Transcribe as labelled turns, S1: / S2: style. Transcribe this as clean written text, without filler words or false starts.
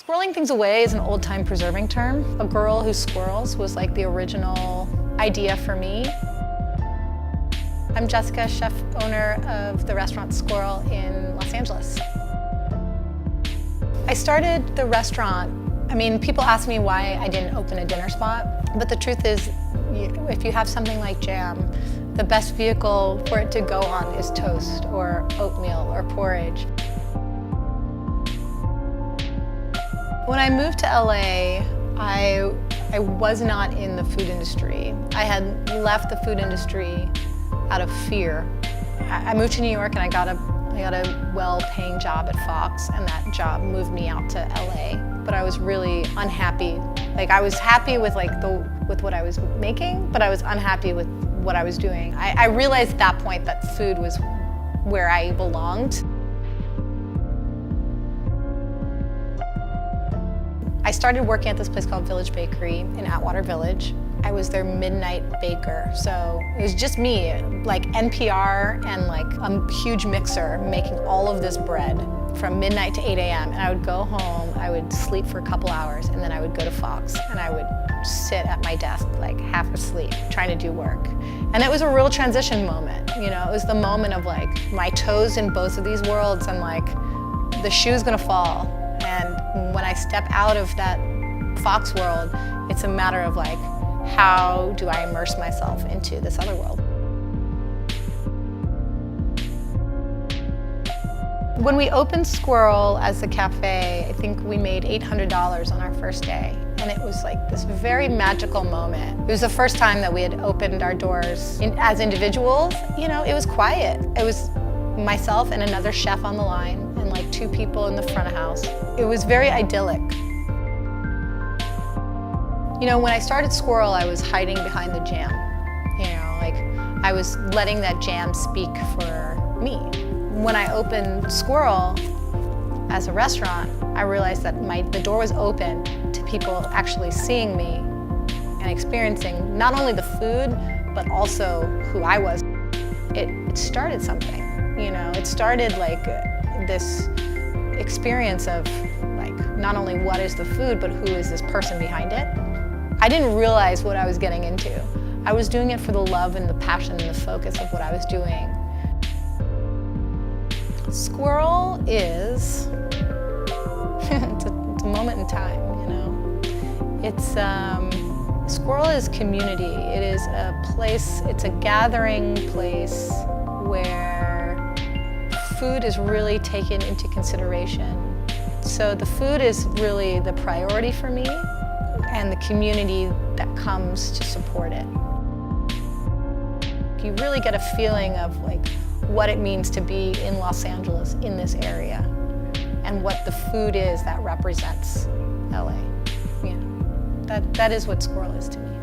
S1: Squirreling things away is an old-time preserving term. A girl who squirrels was like the original idea for me. I'm Jessica, chef owner of the restaurant Squirrel in Los Angeles. I started the restaurant, people ask me why I didn't open a dinner spot, but the truth is, if you have something like jam, the best vehicle for it to go on is toast or oatmeal or porridge. When I moved to LA, I was not in the food industry. I had left the food industry out of fear. I moved to New York and I got a well-paying job at Fox, and that job moved me out to LA. But I was really unhappy. I was happy with what I was making, but I was unhappy with what I was doing. I realized at that point that food was where I belonged. I started working at this place called Village Bakery in Atwater Village. I was their midnight baker, so it was just me, like NPR and like a huge mixer making all of this bread from midnight to 8 a.m. And I would go home, I would sleep for a couple hours, and then I would go to Fox and I would sit at my desk like half asleep trying to do work. And it was a real transition moment, you know, it was the moment of like my toes in both of these worlds and like the shoe's gonna fall. And when I step out of that Fox world, it's a matter of like, how do I immerse myself into this other world? When we opened Squirrel as a cafe, I think we made $800 on our first day. And it was like this very magical moment. It was the first time that we had opened our doors as individuals. You know, it was quiet. It was myself and another chef on the line and like 2 people in the front of house. It was very idyllic. You know, when I started Squirrel, I was hiding behind the jam. You know, like I was letting that jam speak for me. When I opened Squirrel as a restaurant, I realized that the door was open to people actually seeing me and experiencing not only the food, but also who I was. It started something, you know, it started like this experience of like, not only what is the food, but who is this person behind it. I didn't realize what I was getting into. I was doing it for the love and the passion and the focus of what I was doing. Squirrel is, it's a moment in time, you know. Squirrel is community. It is a place, it's a gathering place where food is really taken into consideration. So the food is really the priority for me, and the community that comes to support it. You really get a feeling of like what it means to be in Los Angeles, in this area, and what the food is that represents LA. You know, that is what Squirrel is to me.